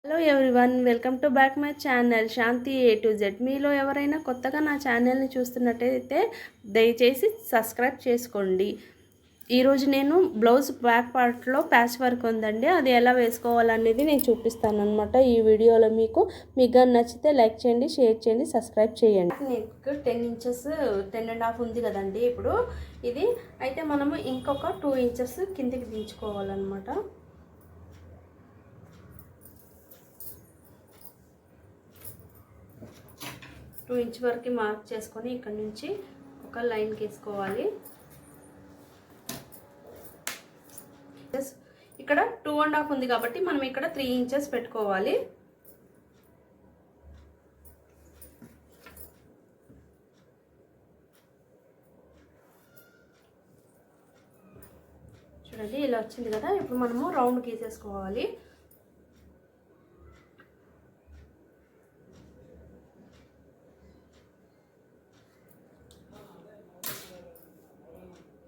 Hello everyone, welcome to back my channel Shanti A to Z. మీలో ఎవరైనా కొత్తగా నా ఛానల్ని చూస్తున్నట్టయితే దయచేసి సబ్స్క్రైబ్ చేసుకోండి. ఈరోజు నేను బ్లౌజ్ బ్యాక్ పార్ట్లో ప్యాచ్ వర్క్ ఉందండి, అది ఎలా వేసుకోవాలనేది నేను చూపిస్తాను అనమాట ఈ వీడియోలో. మీకు నచ్చితే లైక్ చేయండి, షేర్ చేయండి, సబ్స్క్రైబ్ చేయండి. నెక్ 10 ఇంచెస్ 10.5 ఉంది కదండి ఇప్పుడు ఇది. అయితే మనము ఇంకొక 2 ఇంచెస్ కిందికి దించుకోవాలన్నమాట. 2 ఇంచ్ వరకు మార్క్ చేసుకొని ఇక్కడ నుంచి ఒక లైన్ గీసుకోవాలి. ఇక్కడ 2.5 ఉంది కాబట్టి మనం ఇక్కడ 3 ఇంచెస్ పెట్టుకోవాలి. చూడండి ఇలా వచ్చింది కదా. ఇప్పుడు మనము రౌండ్ గీసేసుకోవాలి.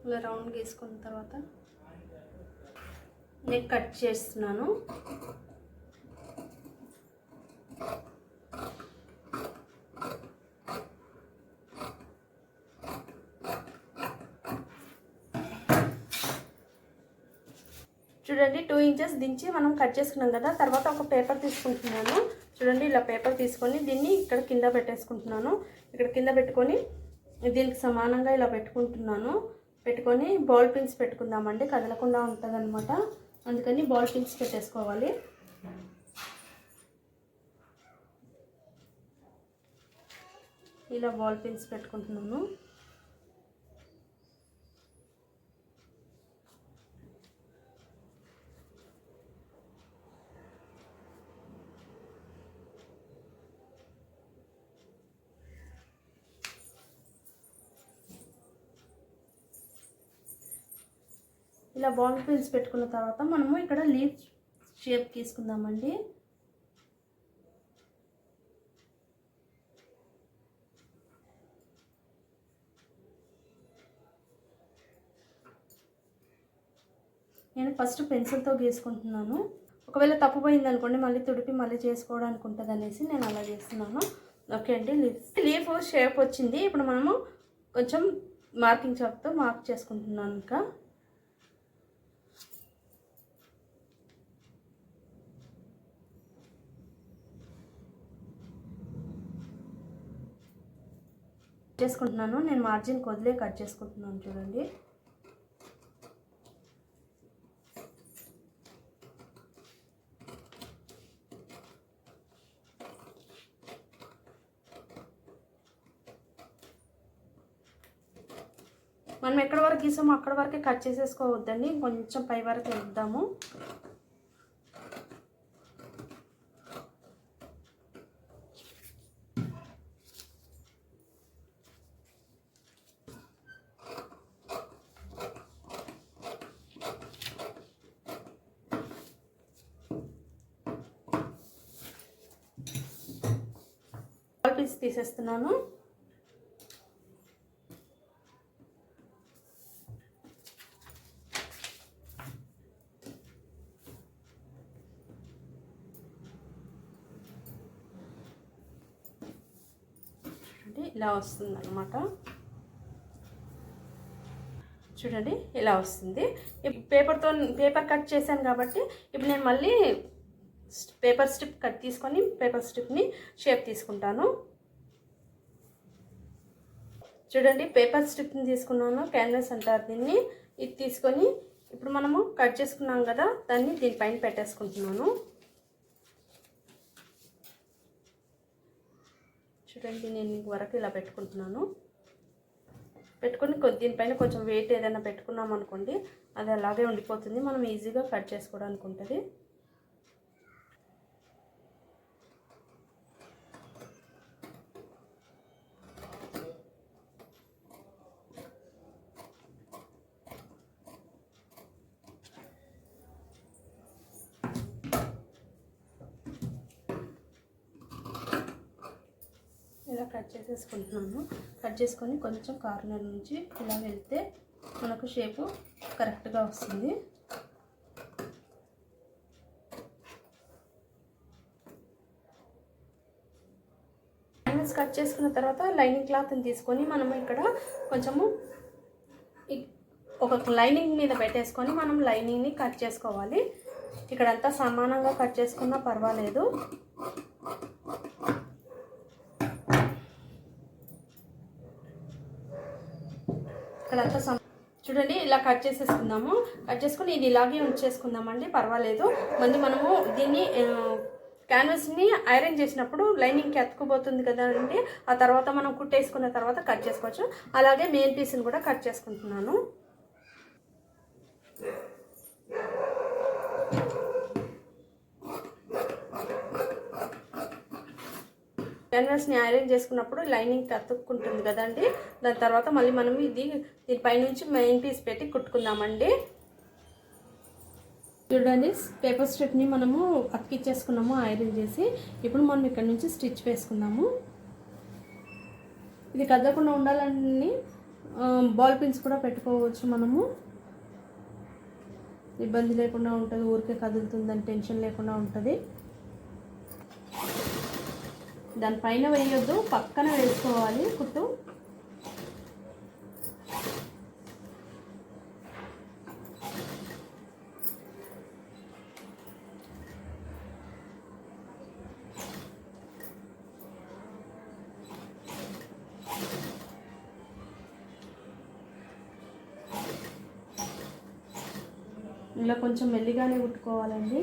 ఇలా రౌండ్ గీసుకున్న తర్వాత నెక్ కట్ చేస్తున్నాను. చూడండి 2 ఇంచెస్ దించి మనం కట్ చేసుకున్నాం కదా. తర్వాత ఒక పేపర్ తీసుకుంటున్నాను. చూడండి ఇలా పేపర్ తీసుకొని దీన్ని ఇక్కడ కింద పెట్టేసుకుంటున్నాను. ఇక్కడ కింద పెట్టుకొని దీనికి సమానంగా ఇలా పెట్టుకుంటున్నాను. పెట్టుకొని బాల్ పిన్స్ పెట్టుకుందామండి, కదలకుండా ఉంటుంది అనమాట. అందుకని బాల్ పిన్స్ పెట్టేసుకోవాలి. ఇలా బాల్ పిన్స్ పెట్టుకుంటున్నాను. ఇలా బాల్ పిన్స్ పెట్టుకున్న తర్వాత మనము ఇక్కడ లీఫ్ షేప్ తీసుకుందామండి. నేను ఫస్ట్ పెన్సిల్తో గీసుకుంటున్నాను. ఒకవేళ తప్పుపోయింది అనుకోండి మళ్ళీ తుడిపి మళ్ళీ చేసుకోవడానికి ఉంటుంది అనేసి నేను అలా చేస్తున్నాను. ఓకే అండి, లీఫ్ షేప్ వచ్చింది. ఇప్పుడు మనము కొంచెం మార్కింగ్ చాక్తో మార్క్ చేసుకుంటున్నాను. ఇంకా చేసుకుంటున్నాను. నేను మార్జిన్ వదిలే కట్ చేసుకుంటున్నాను. చూడండి మనం ఎక్కడ వరకు గీసామో అక్కడ వరకే కట్ చేసేసుకోవద్దండి, కొంచెం పై వరకు వెళ్దాము. పీస్ తీసేస్తున్నాను. ఇలా వస్తుంది అన్నమాట. చూడండి ఇలా వస్తుంది. పేపర్ కట్ చేశాను కాబట్టి ఇప్పుడు నేను మళ్ళీ పేపర్ స్ట్రిప్ కట్ తీసుకొని పేపర్ స్ట్రిప్ని షేప్ తీసుకుంటాను. చూడండి పేపర్ స్ట్రిప్ని తీసుకున్నాను, క్యాన్వాస్ అంటారు దీన్ని. ఇది తీసుకొని ఇప్పుడు మనము కట్ చేసుకున్నాం కదా, దాన్ని దీనిపైన పెట్టేసుకుంటున్నాను. చూడండి నేను వరకు ఇలా పెట్టుకుంటున్నాను. పెట్టుకొని దీనిపైన కొంచెం వెయిట్ ఏదైనా పెట్టుకున్నాం అనుకోండి, అది అలాగే ఉండిపోతుంది, మనం ఈజీగా కట్ చేసుకోవడానికి ఉంటుంది. ఇలా కట్ చేసేసుకుంటున్నాను. కట్ చేసుకొని కొంచెం కార్నర్ నుంచి ఇలా వెళ్తే మనకు షేపు కరెక్ట్గా వస్తుంది. క్యాన్వాస్ కట్ చేసుకున్న తర్వాత లైనింగ్ క్లాత్ని తీసుకొని మనము ఇక్కడ కొంచెము ఒక లైనింగ్ మీద పెట్టేసుకొని మనం లైనింగ్ని కట్ చేసుకోవాలి. ఇక్కడంతా సమానంగా కట్ చేసుకున్నా పర్వాలేదు. ఇక్కడంతా చూడండి ఇలా కట్ చేసేసుకుందాము. కట్ చేసుకుని ఇది ఇలాగే ఉంచేసుకుందామండి, పర్వాలేదు. మళ్ళీ మనము దీన్ని క్యాన్వాస్ని ఐరన్ చేసినప్పుడు లైనింగ్కి అతుక్కుపోతుంది కదా అండి, ఆ తర్వాత మనం కుట్టేసుకున్న తర్వాత కట్ చేసుకోవచ్చు. అలాగే మెయిన్ పీస్ని కూడా కట్ చేసుకుంటున్నాను. క్యాన్వాస్ని ఐరన్ చేసుకున్నప్పుడు లైనింగ్కి అతుక్కుంటుంది కదండి, దాని తర్వాత మళ్ళీ మనం దీనిపైనుంచి మెయిన్ పీస్ పెట్టి కుట్టుకుందామండి. చూడండి, పేపర్ స్ట్రిప్ని మనము అతికిచ్చేసుకున్నాము ఐరన్ చేసి. ఇప్పుడు మనం ఇక్కడ నుంచి స్టిచ్ వేసుకుందాము. ఇది కదలకుండా ఉండాలని బాల్ పిన్స్ కూడా పెట్టుకోవచ్చు. మనము ఇబ్బంది లేకుండా ఉంటుంది, ఊరికే కదులుతుందని టెన్షన్ లేకుండా ఉంటుంది. దానిపైన వేయొద్దు, పక్కన వేసుకోవాలి కుట్టు. ఇలా కొంచెం మెల్లిగానే కుట్టుకోవాలండి.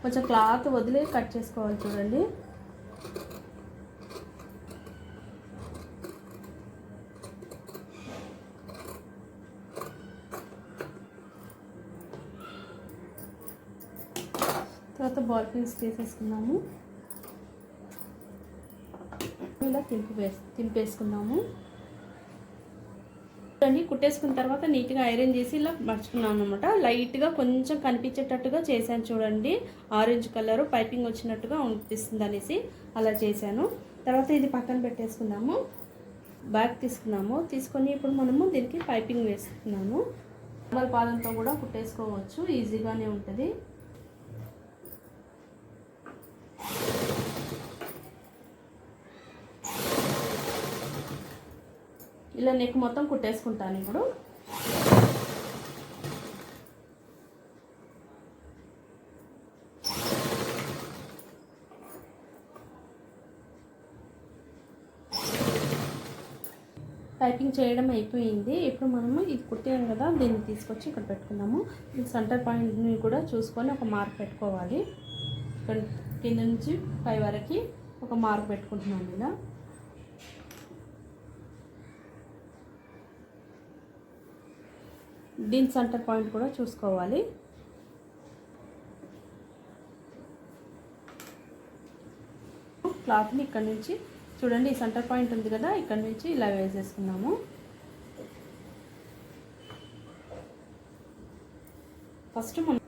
కొంచెం క్లాత్ వదిలే కట్ చేసుకోవాలి. చూడండి, తర్వాత బాల్ పిన్స్ తీసేసుకున్నాము. ఇలా తింపేసుకున్నాము. కుట్టేసుకున్న తర్వాత నీట్గా ఐరన్ చేసి ఇలా మర్చుకున్నాను అనమాట. లైట్గా కొంచెం కనిపించేటట్టుగా చేశాను. చూడండి, ఆరెంజ్ కలర్ పైపింగ్ వచ్చినట్టుగా అనిపిస్తుంది అనేసి అలా చేశాను. తర్వాత ఇది పక్కన పెట్టేసుకున్నాము. బ్యాగ్ తీసుకొని ఇప్పుడు మనము దీనికి పైపింగ్ వేసుకున్నాము. నార్మల్ పాదంతో కూడా కుట్టేసుకోవచ్చు, ఈజీగానే ఉంటుంది. ఇలా నెక్ మొత్తం కుట్టేసుకుంటాను. ఇప్పుడు టైపింగ్ చేయడం అయిపోయింది. ఇప్పుడు మనము ఇది కుట్టాం కదా, దీన్ని తీసుకొచ్చి ఇక్కడ పెట్టుకుందాము. ఈ సెంటర్ పాయింట్ని కూడా చూసుకొని ఒక మార్క్ పెట్టుకోవాలి. ఇక్కడ కింద నుంచి పై వరకు ఒక మార్క్ పెట్టుకుంటున్నాను. ఇలా దీని సెంటర్ పాయింట్ కూడా చూసుకోవాలి. క్లాత్ని ఇక్కడ నుంచి చూడండి, ఈ సెంటర్ పాయింట్ ఉంది కదా, ఇక్కడ నుంచి ఇలా వేసేసుకున్నాము. ఫస్ట్ మనం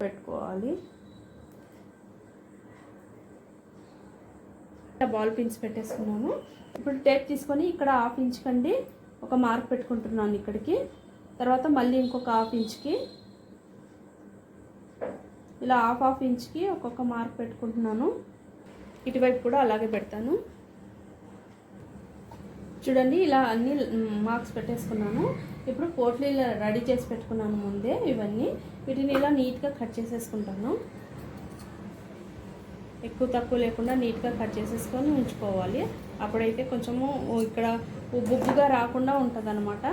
పెట్టుకోవాలి. బాల్ పిన్స్ పెట్టేసుకున్నాను. ఇప్పుడు టేప్ తీసుకొని ఇక్కడ 1/2 ఇంచ్ కండి ఒక మార్క్ పెట్టుకుంటున్నాను ఇక్కడికి. తర్వాత మళ్ళీ ఇంకొక 1/2 ఇంచ్కి ఇలా 1/2 ఇంచ్కి ఒక్కొక్క మార్క్ పెట్టుకుంటున్నాను. ఇటువైపు కూడా అలాగే పెడతాను. చూడండి, ఇలా అన్ని మార్క్స్ పెట్టేసుకున్నాను. ఇప్పుడు పోట్లీలు రెడీ చేసి పెట్టుకున్నాను ముందే. ఇవన్నీ వీటిని ఇలా నీట్గా కట్ చేసేసుకుంటాను. ఎక్కువ తక్కువ లేకుండా నీట్గా కట్ చేసేసుకొని ఉంచుకోవాలి. అప్పుడైతే కొంచెము ఇక్కడ బుగ్గుగా రాకుండా ఉంటుంది అన్నమాట.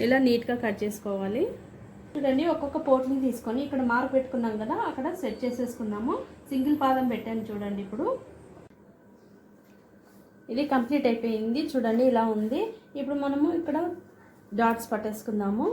ఇలా నీట్గా కట్ చేసుకోవాలి. చూడండి, ఒక్కొక్క పోట్ని తీసుకొని ఇక్కడ మార్క్ పెట్టుకున్నాం కదా, అక్కడ సెట్ చేసేసుకున్నాము. సింగిల్ పాదం పెట్టాను చూడండి. ఇప్పుడు ఇది కంప్లీట్ అయిపోయింది. చూడండి, ఇలా ఉంది. ఇప్పుడు మనము ఇక్కడ డాట్స్ పట్టేసుకుందాము.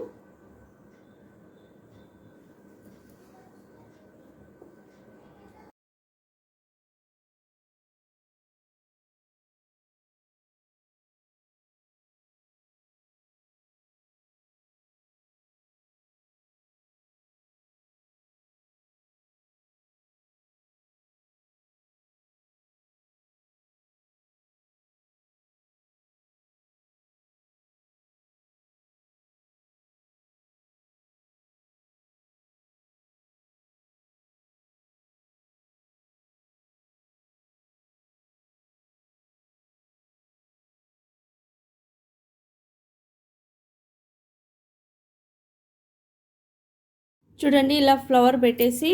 చూడండి ఇలా ఫ్లవర్ పెట్టేసి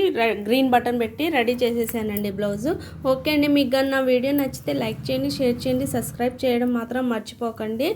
గ్రీన్ బటన్ పెట్టి రెడీ చేసేసానండి బ్లౌజు. ఓకే అండి, మీకు నా వీడియో నచ్చితే లైక్ చేయండి, షేర్ చేయండి, సబ్స్క్రైబ్ చేయడం మాత్రం మర్చిపోకండి.